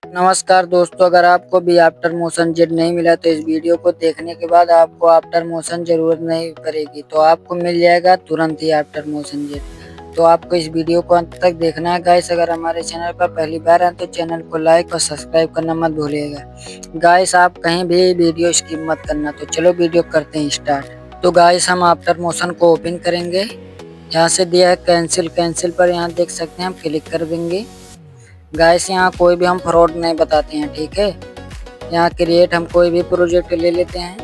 नमस्कार दोस्तों, अगर आपको भी आफ्टर मोशन जेड नहीं मिला तो इस वीडियो को देखने के बाद आपको आफ्टर मोशन जरूरत नहीं पड़ेगी, तो आपको मिल जाएगा तुरंत ही आफ्टर मोशन जेड। तो आपको इस वीडियो को अंत तक देखना है गाइस। अगर हमारे चैनल पर पहली बार हैं तो चैनल को लाइक और सब्सक्राइब करना मत भूलिएगा गाइस। आप कहीं भी वीडियो स्किप मत करना। तो चलो वीडियो करते हैं स्टार्ट। तो गाइस हम आफ्टर मोशन को ओपन करेंगे। यहाँ से दिया है कैंसिल पर यहाँ देख सकते हैं, हम क्लिक कर देंगे। गाइस यहाँ कोई भी हम फ्रॉड नहीं बताते हैं, ठीक है। यहाँ क्रिएट हम कोई भी प्रोजेक्ट ले लेते हैं।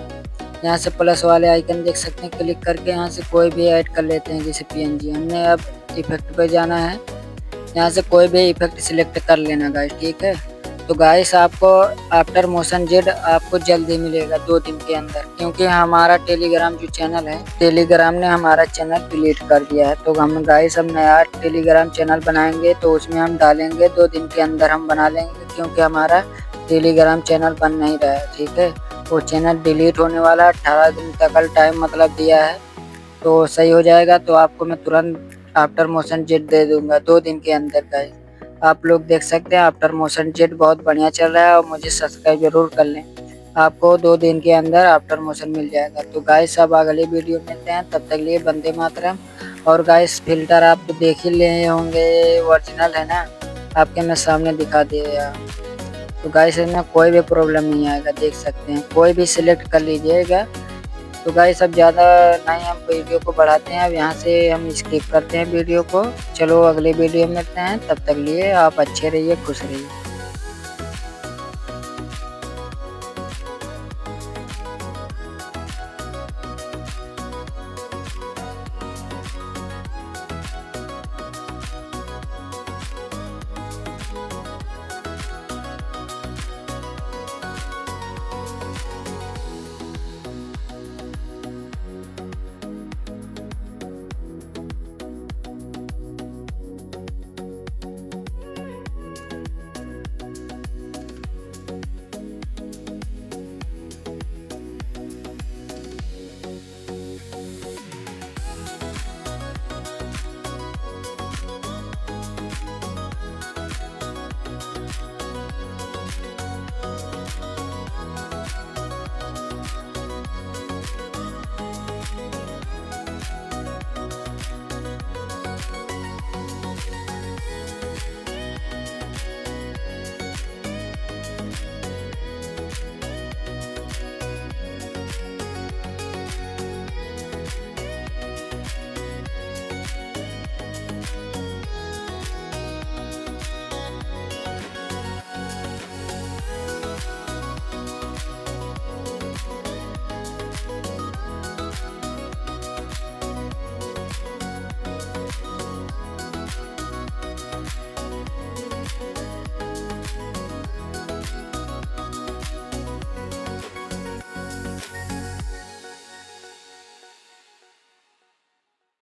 यहाँ से प्लस वाले आइकन देख सकते हैं, क्लिक करके यहाँ से कोई भी ऐड कर लेते हैं, जैसे पीएनजी। हमने अब इफेक्ट पे जाना है, यहाँ से कोई भी इफेक्ट सिलेक्ट कर लेना गाइस, ठीक है। तो गाइस आपको आफ्टर मोशन जेड आपको जल्दी मिलेगा 2 दिन के अंदर, क्योंकि हमारा टेलीग्राम जो चैनल है, टेलीग्राम ने हमारा चैनल डिलीट कर दिया है। तो हम गाइस हम नया टेलीग्राम चैनल बनाएंगे, तो उसमें हम डालेंगे 2 दिन के अंदर हम बना लेंगे, क्योंकि हमारा टेलीग्राम चैनल बन नहीं रहा है, ठीक है। वो चैनल डिलीट होने वाला 18 दिन तक टाइम मतलब दिया है, तो सही हो जाएगा। तो आपको मैं तुरंत आफ्टर मोशन जेट दे दूंगा 2 दिन के अंदर गाइस। आप लोग देख सकते हैं आफ्टर मोशन जेट बहुत बढ़िया चल रहा है, और मुझे सब्सक्राइब जरूर कर लें। आपको 2 दिन के अंदर आफ्टर मोशन मिल जाएगा। तो गाइस अब अगले वीडियो में मिलते हैं, तब तक लिए वंदे मातरम। और गाइस फिल्टर आप तो देख ही लिए होंगे, ओरिजिनल है ना, आपके मैं सामने दिखा दिया। तो गाइस इसमें कोई भी प्रॉब्लम नहीं आएगा, देख सकते हैं, कोई भी सिलेक्ट कर लीजिएगा। तो गाइस अब ज़्यादा नहीं हम वीडियो को बढ़ाते हैं, अब यहाँ से हम स्किप करते हैं वीडियो को। चलो अगले वीडियो में मिलते हैं, तब तक लिए आप अच्छे रहिए, खुश रहिए।